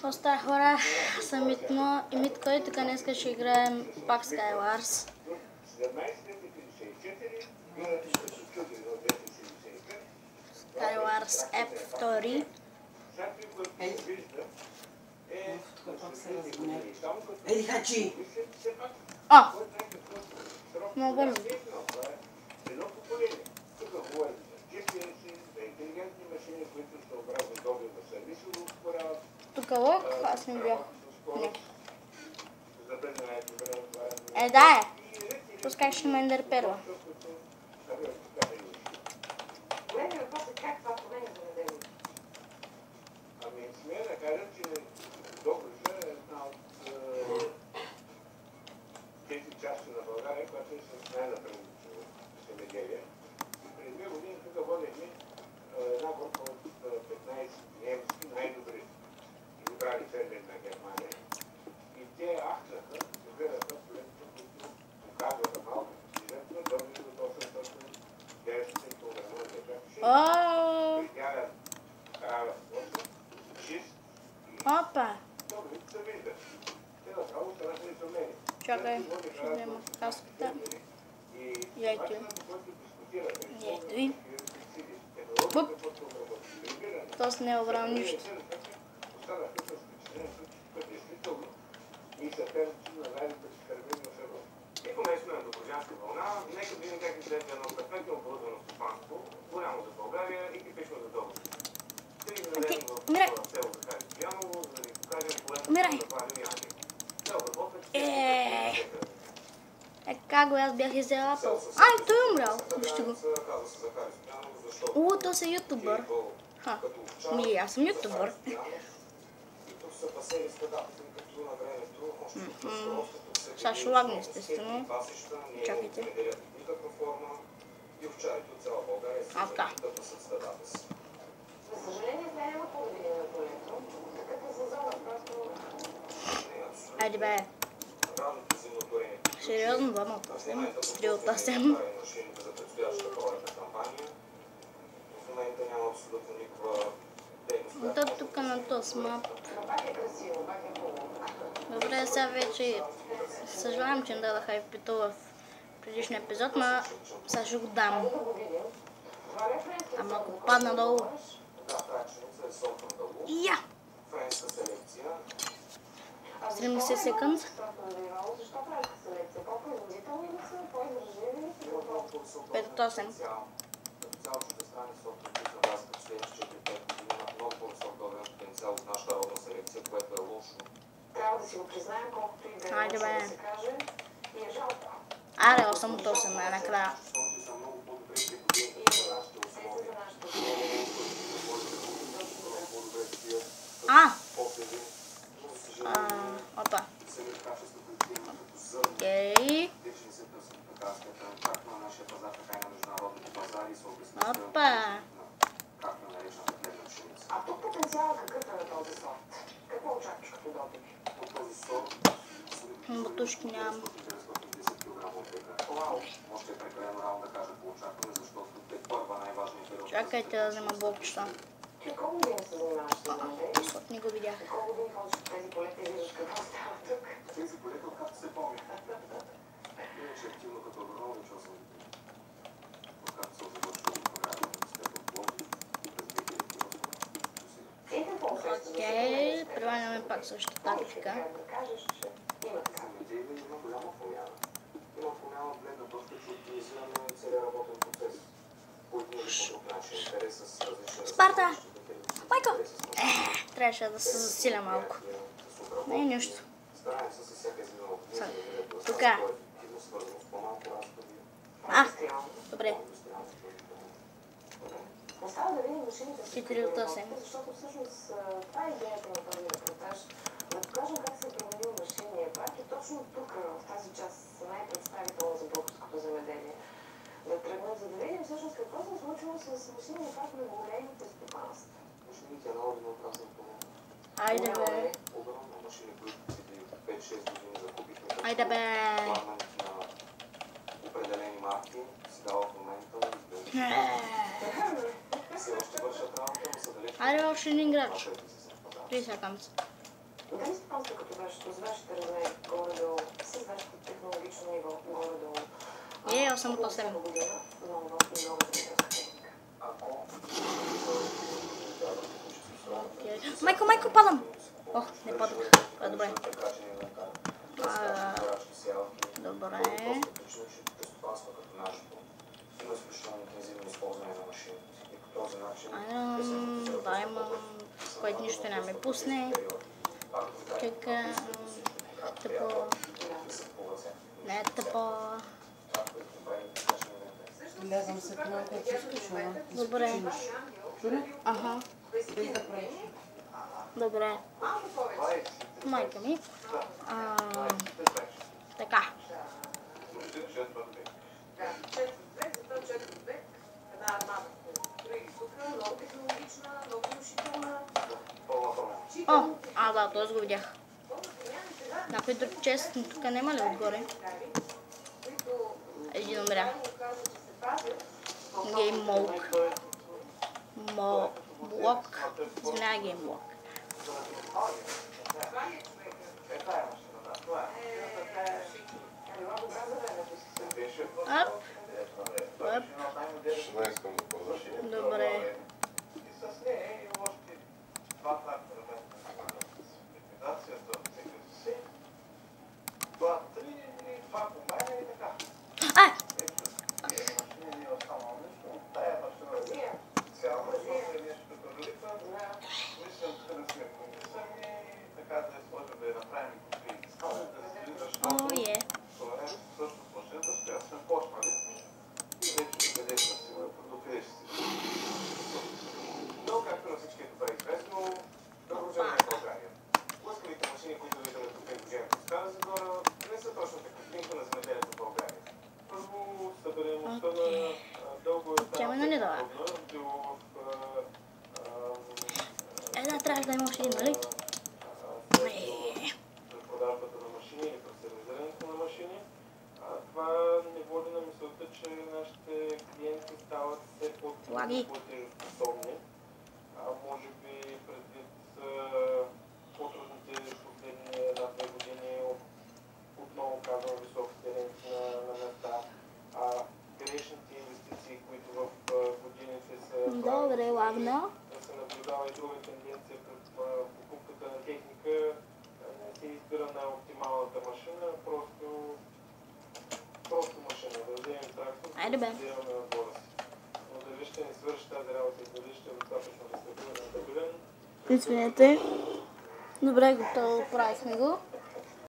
Какво става, хора? Аз съм Митно и Митко и тук днес ще играем пак Skywars. Skywars F2. Еди, хачи! Много бързо. Тук лък, аз не бях. Не. Да е. Пускай ще ме ендерперва. Смея да кажа, че Добруджа е една от тези части на България, която е с най-напредното земеделие. И преди 2 години тук водехме една група от 15 немски най-добри избрали фермери на Германия. И те ахнаха, се гледаха полетите, които показваха малко постижението, дълги до 800-900 кг на декар. Притягат крава с 8, 6. Опа! Чакай, ще взема каската. Яйто. Яйто и... Буп! Тоест не е обрал нищо. Нещо на Добруджанска вълна, нека видим как изглежда едно перфектно оборудвано стопанство, голямо за България и типично за Добруджа. Умирай! Умирай! Как го аз бях изелапал? Ай, той е умрял! Вижте го. То си ютубър. Аз съм ютубър. Сега ще лагне, естествено. Чакайте. Така. За съжаление, това няма поведение на полето. Такъв сезон просто... Айде бе. Сериозно, 2 от 8. 3 от 8. Да, тук на този мап. Добре, сега вече съжалявам, че не дадах IP-то в предишния епизод, но сега ще го дам. Ама ако падна долу... Я! 70 секунд. Пет от 8. Трябва да си го признаем, колкото и да се каже. И е жалко. Аре, 8 от 8 най-накрая. Опа. Окей. Опа. А тук потенциалът какъв е на този сорт? Какво очакваш като добив? Бутушки нямам. Чакайте да взема блокчета. Колко години се занимаваш с земеделие? Не го видях. Колко години ходиш по тези полета и виждаш какво става тук? Тези полета, откакто се помня. Иначе активно като агроном, учил съм откакто съм завършил програма на университета в Пловдив през 2008. Окей, прилагаме пак същата тактика. Земеделие има голяма промяна. Има промяна от гледна точка, че оптимизираме целия работен процес. Който има по друг начин интерес с различни... Спарта! Майко! Трябваше да се засиля малко. Не е нищо. Тук. Добре. 4 от 8. Защото всъщност това е идеята на този репортаж. Да покажем как се е променил машинния парк и точно тук, в тази част, най-представително за българското земеделие. Да тръгнат, за да видим всъщност какво се е случило с машинния парк на големите стопанства. Машините е много еднообразно това. Айде бе. Огромни машини, които преди 5-6 години закупихме. Айде бе. Пламенът на определени марки си дава в момента. Все още вършат работа, но са далеч. Айде още един играч. 30 секунди. Дали стопанство като вашето, с вашите размери горе-долу, с вашето технологично ниво горе-долу? 8/8. Година, нова и нова земеделска техника. Майко, падам! Ох, не падам. Това е добре. Добре. Да, имам, който нищо не ме пусне. Как тъпо. Не е тъпо. Влязам се по малко и пускаш, Добре. Ага. Добре. Майка ми. Така. О, да, този го видях. Някой друг чест, но тук няма ли отгоре? Един умря. Геймблок. Блок. Извинявай, геймблок. Ап. Ап. Добре. Трябва да има още един, нали? Продажбата на машини или професионализирането на машини. Това не води на мисълта, че нашите клиенти стават все по-платежоспособни. Може би предвид по-трудните последни 1-2 години, отново казвам, високите ренти на места, грешните инвестиции, които в годините са Добре, ладно. се наблюдава и друга тенденция пред покупката на техника, не се избира най-оптималната машина, просто машина, да вземем трактор, да вземем на двора си. Но дали ще ни свърши тази работа и дали ще е достатъчно рентабилен. Извинете. Добре, готово, правихме го.